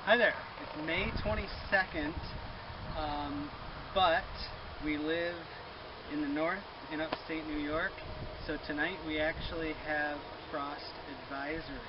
Hi there, it's May 22nd, but we live in the north, in upstate New York, so tonight we actually have frost advisory.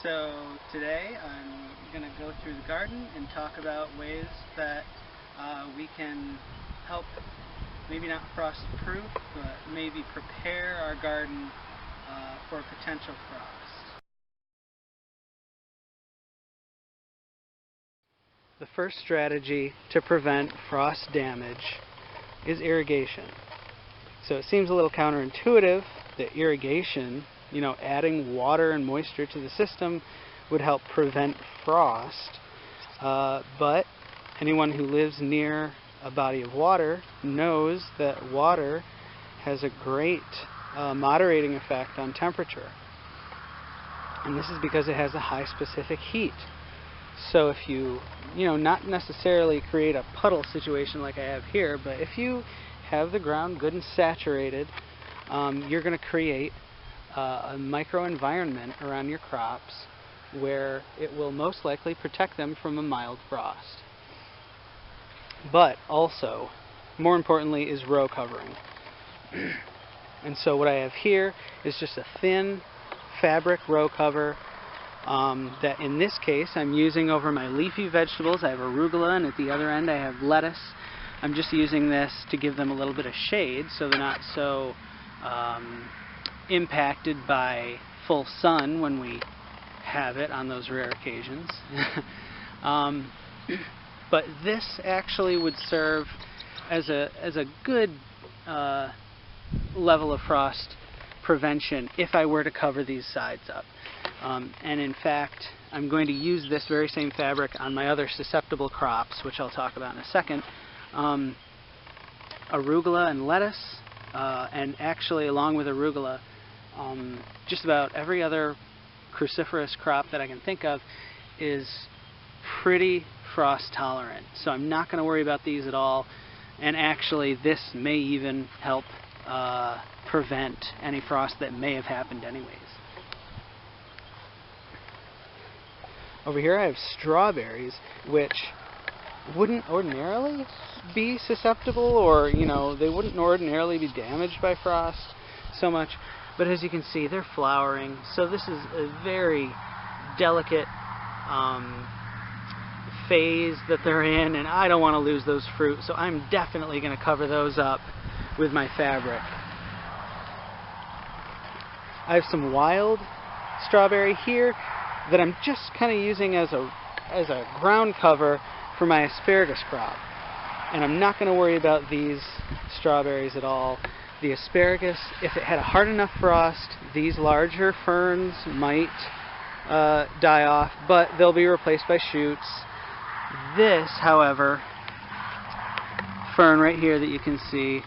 So today I'm going to go through the garden and talk about ways that we can help, maybe not frost-proof, but maybe prepare our garden for potential frost. The first strategy to prevent frost damage is irrigation. So it seems a little counterintuitive that irrigation, adding water and moisture to the system would help prevent frost. But anyone who lives near a body of water knows that water has a great moderating effect on temperature. And this is because it has a high specific heat. So if you, not necessarily create a puddle situation like I have here, but if you have the ground good and saturated, you're going to create a microenvironment around your crops where it will most likely protect them from a mild frost. But also, more importantly, is row covering. And so what I have here is just a thin fabric row cover that in this case I'm using over my leafy vegetables. I have arugula, and at the other end I have lettuce. I'm just using this to give them a little bit of shade so they're not so impacted by full sun when we have it on those rare occasions. But this actually would serve as a good level of frost prevention if I were to cover these sides up. And in fact, I'm going to use this very same fabric on my other susceptible crops, which I'll talk about in a second. Arugula and lettuce, and actually along with arugula, just about every other cruciferous crop that I can think of is pretty frost tolerant. So I'm not going to worry about these at all. And actually, this may even help prevent any frost that may have happened anyways. Over here I have strawberries, which wouldn't ordinarily be susceptible, or they wouldn't ordinarily be damaged by frost so much, but as you can see, they're flowering, so this is a very delicate phase that they're in, and I don't want to lose those fruit, so I'm definitely going to cover those up with my fabric. I have some wild strawberry here that I'm just kind of using as a ground cover for my asparagus crop. And I'm not going to worry about these strawberries at all. The asparagus, if it had a hard enough frost, these larger ferns might die off, but they'll be replaced by shoots. This, however, fern right here that you can see,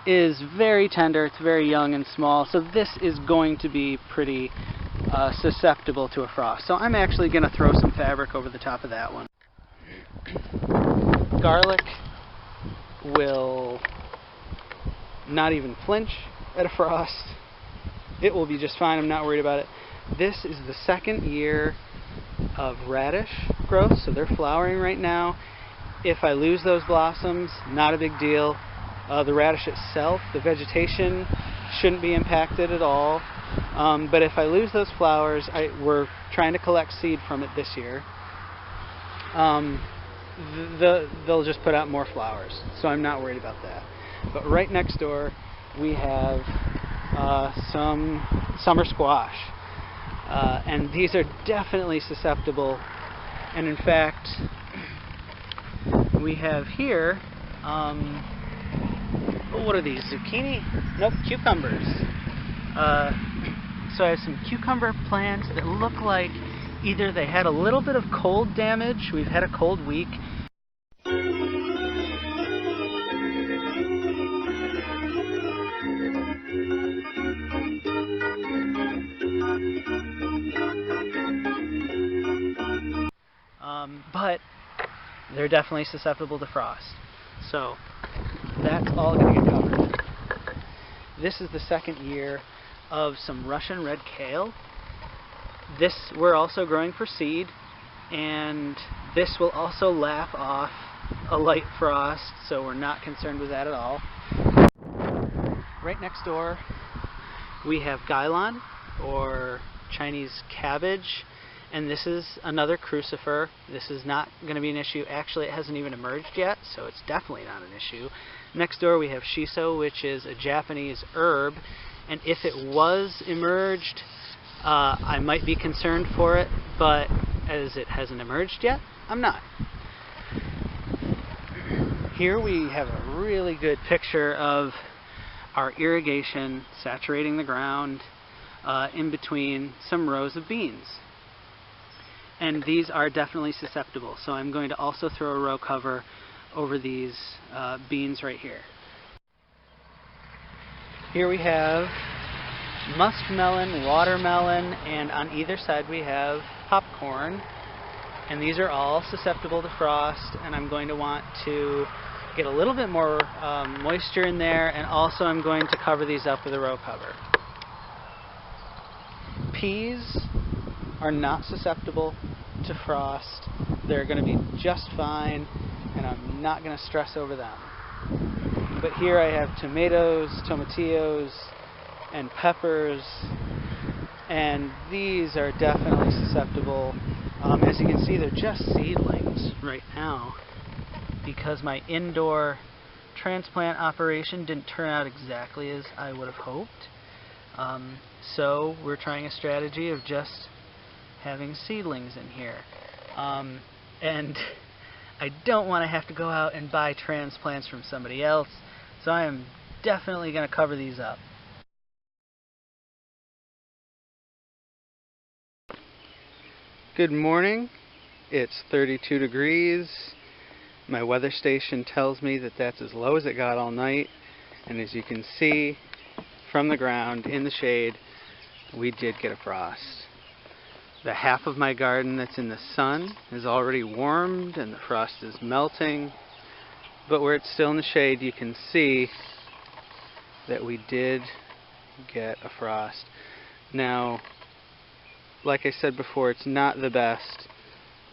is very tender. It's very young and small, so this is going to be pretty susceptible to a frost. So I'm actually going to throw some fabric over the top of that one. Garlic will not even flinch at a frost. It will be just fine. I'm not worried about it. This is the second year of radish growth, so they're flowering right now. If I lose those blossoms, not a big deal. The radish itself, the vegetation shouldn't be impacted at all. But if I lose those flowers, we're trying to collect seed from it this year. They'll just put out more flowers, so I'm not worried about that. But right next door, we have some summer squash, and these are definitely susceptible. And in fact, we have here, what are these, zucchini? Nope, cucumbers. So I have some cucumber plants that look like either they had a little bit of cold damage, we've had a cold week, but they're definitely susceptible to frost. So that's all going to get covered. This is the second year of some Russian red kale. This we're also growing for seed. and this will also lap off a light frost, so we're not concerned with that at all. Right next door we have Gailon, or Chinese cabbage, and this is another crucifer. This is not going to be an issue. Actually, it hasn't even emerged yet, so it's definitely not an issue. Next door we have Shiso, which is a Japanese herb, and if it was emerged, I might be concerned for it, but as it hasn't emerged yet, I'm not. Here we have a really good picture of our irrigation saturating the ground in between some rows of beans. And these are definitely susceptible, so I'm going to also throw a row cover over these beans right here. Here we have muskmelon, watermelon, and on either side we have popcorn. And these are all susceptible to frost, and I'm going to want to get a little bit more moisture in there, and also I'm going to cover these up with a row cover. Peas are not susceptible to frost. They're going to be just fine, and I'm not going to stress over them. But here I have tomatoes, tomatillos, and peppers, and these are definitely susceptible. As you can see, they're just seedlings right now, because my indoor transplant operation didn't turn out exactly as I would have hoped. So we're trying a strategy of just having seedlings in here. And I don't want to have to go out and buy transplants from somebody else, so I am definitely going to cover these up. Good morning. It's 32 degrees. My weather station tells me that that's as low as it got all night, and as you can see from the ground in the shade, we did get a frost. The half of my garden that's in the sun is already warmed and the frost is melting, but where it's still in the shade, you can see that we did get a frost. Now, like I said before, it's not the best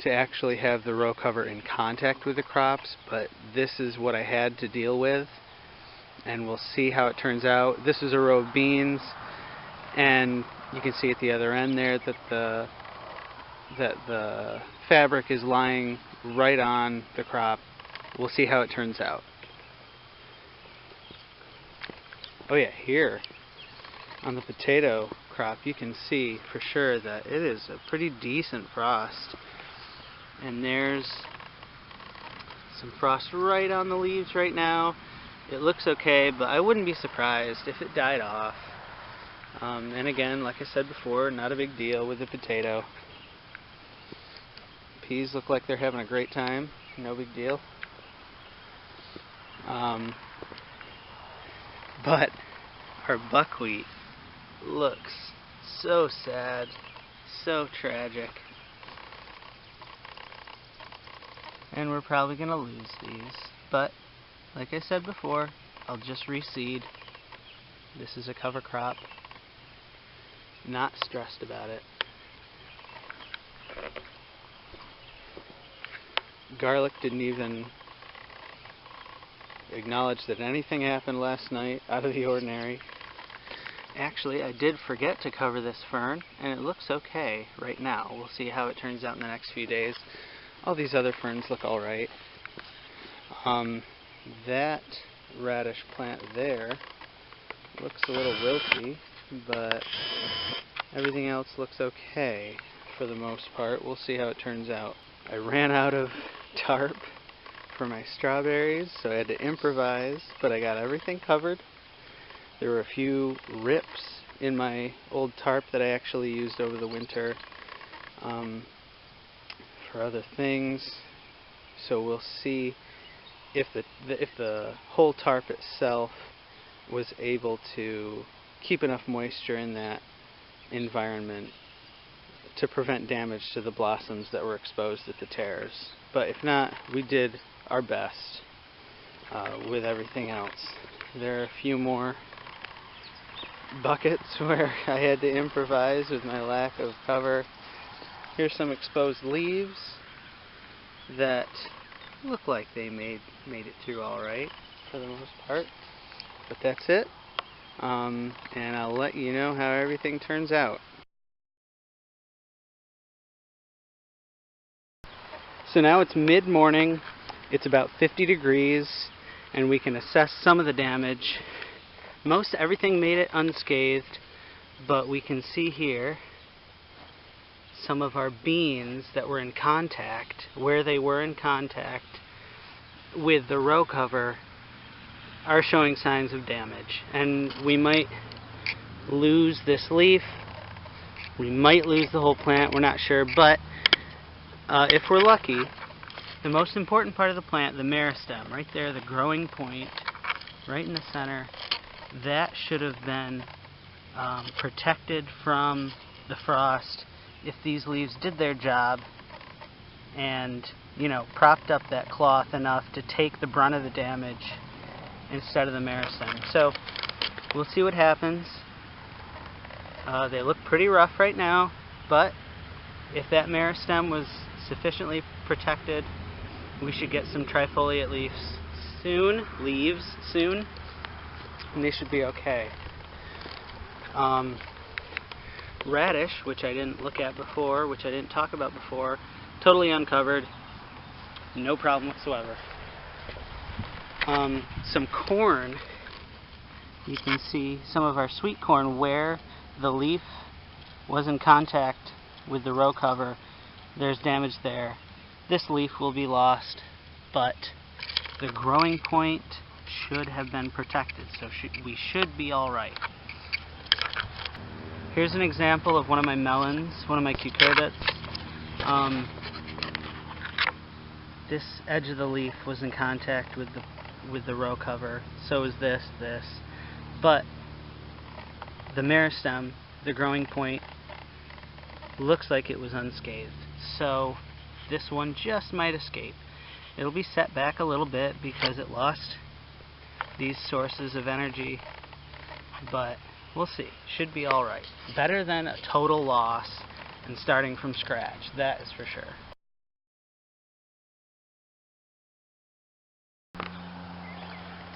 to actually have the row cover in contact with the crops, but this is what I had to deal with, and we'll see how it turns out. This is a row of beans, and you can see at the other end there that the fabric is lying right on the crop. We'll see how it turns out. Oh yeah, here on the potato crop you can see for sure that it is a pretty decent frost. And there's some frost right on the leaves right now. It looks okay, but I wouldn't be surprised if it died off. And again, like I said before, not a big deal with the potato. Peas look like they're having a great time. No big deal. But our buckwheat looks so sad, so tragic. And we're probably going to lose these. But, like I said before, I'll just reseed. This is a cover crop. Not stressed about it. Garlic didn't even acknowledge that anything happened last night out of the ordinary. Actually, I did forget to cover this fern, and it looks okay right now. We'll see how it turns out in the next few days. All these other ferns look alright. That radish plant there looks a little wilty, but everything else looks okay for the most part. We'll see how it turns out. I ran out of tarp for my strawberries, so I had to improvise, but I got everything covered. There were a few rips in my old tarp that I actually used over the winter for other things, so we'll see if the whole tarp itself was able to keep enough moisture in that environment to prevent damage to the blossoms that were exposed at the tears. But if not, we did our best with everything else. There are a few more buckets where I had to improvise with my lack of cover. Here's some exposed leaves that look like they made it through all right for the most part. But that's it. And I'll let you know how everything turns out. So now it's mid-morning, it's about 50 degrees, and we can assess some of the damage. Most everything made it unscathed, but we can see here some of our beans that were in contact, where they were in contact with the row cover, are showing signs of damage. And we might lose this leaf, we might lose the whole plant, we're not sure, but if we're lucky, the most important part of the plant, the meristem, right there, the growing point, right in the center, that should have been protected from the frost if these leaves did their job and, you know, propped up that cloth enough to take the brunt of the damage instead of the meristem. So we'll see what happens. They look pretty rough right now, but if that meristem was sufficiently protected, we should get some trifoliate leaves soon, and they should be okay. Radish, which I didn't look at before, which I didn't talk about before, totally uncovered, no problem whatsoever. Some corn, you can see some of our sweet corn where the leaf was in contact with the row cover. There's damage there. This leaf will be lost, but the growing point should have been protected, so we should be alright. Here's an example of one of my melons, one of my cucurbits. This edge of the leaf was in contact with the row cover, so is this. But the meristem, the growing point, looks like it was unscathed. So this one just might escape. It'll be set back a little bit because it lost these sources of energy, but we'll see. Should be alright. Better than a total loss and starting from scratch, that is for sure.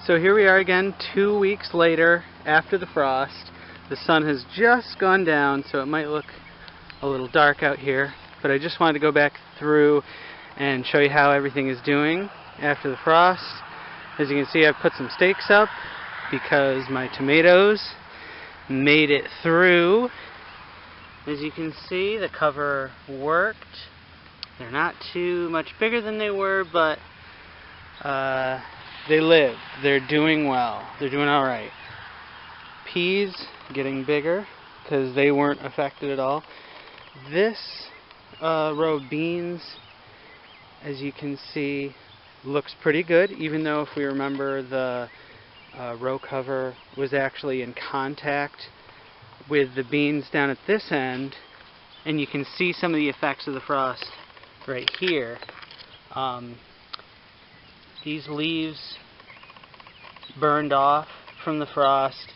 So here we are again 2 weeks later after the frost. The sun has just gone down, so it might look a little dark out here, but I just wanted to go back through and show you how everything is doing after the frost. As you can see, I've put some stakes up because my tomatoes made it through. As you can see, the cover worked. They're not too much bigger than they were, but they live. They're doing well. They're doing alright. Peas getting bigger because they weren't affected at all. This row of beans, as you can see, looks pretty good, even though if we remember the row cover was actually in contact with the beans down at this end, and you can see some of the effects of the frost right here. These leaves burned off from the frost.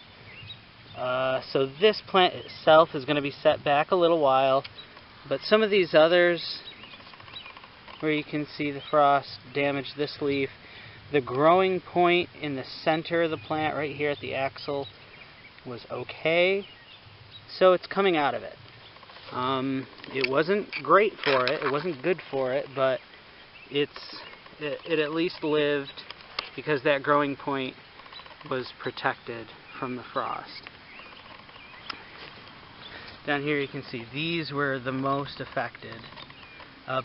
So this plant itself is going to be set back a little while, but some of these others, where you can see the frost damage this leaf, the growing point in the center of the plant right here at the axil was okay, so it's coming out of it. It wasn't great for it, it wasn't good for it, but it at least lived because that growing point was protected from the frost. Down here you can see these were the most affected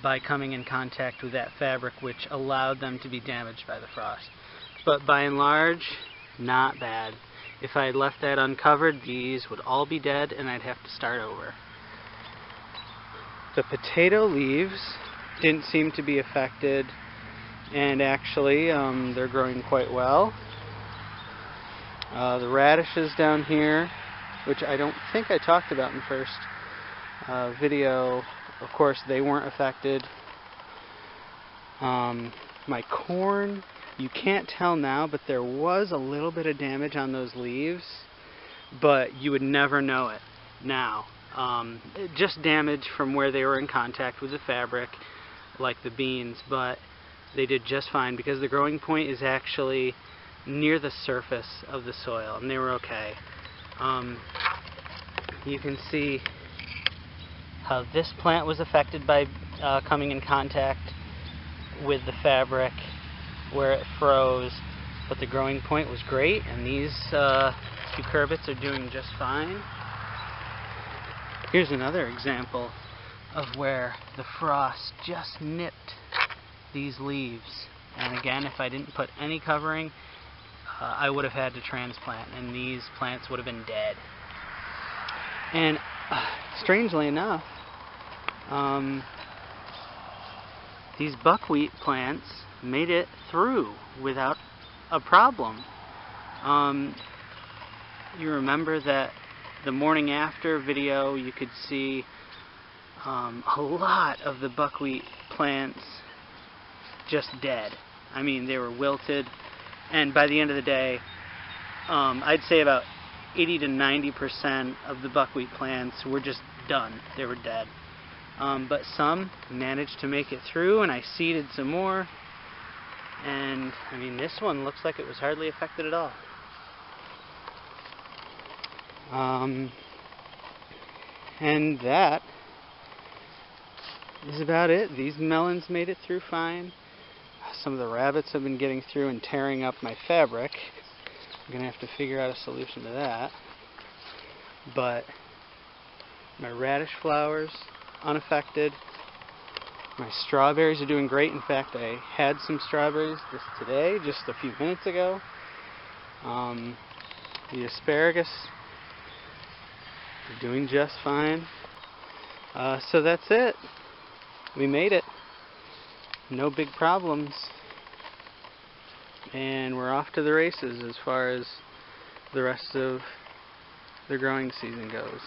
by coming in contact with that fabric, which allowed them to be damaged by the frost. But by and large, not bad. If I had left that uncovered, these would all be dead and I'd have to start over. The potato leaves didn't seem to be affected, and actually they're growing quite well. The radishes down here, which I don't think I talked about in the first video, of course they weren't affected. My corn, you can't tell now, but there was a little bit of damage on those leaves, but you would never know it now. Just damage from where they were in contact with the fabric, like the beans, but they did just fine because the growing point is actually near the surface of the soil, and they were okay. You can see how this plant was affected by coming in contact with the fabric where it froze, but the growing point was great, and these cucurbits are doing just fine. Here's another example of where the frost just nipped these leaves, and again, if I didn't put any covering, I would have had to transplant, and these plants would have been dead. And strangely enough, these buckwheat plants made it through without a problem. You remember that the morning after video, you could see a lot of the buckwheat plants just dead. I mean, they were wilted, and by the end of the day, I'd say about 80 to 90% of the buckwheat plants were just done. They were dead. But some managed to make it through, and I seeded some more, and I mean, this one looks like it was hardly affected at all. And that is about it. These melons made it through fine. Some of the rabbits have been getting through and tearing up my fabric. I'm going to have to figure out a solution to that. But my radish flowers, unaffected. My strawberries are doing great. In fact, I had some strawberries today, just a few minutes ago. The asparagus are doing just fine. So that's it. We made it. No big problems. And we're off to the races as far as the rest of the growing season goes.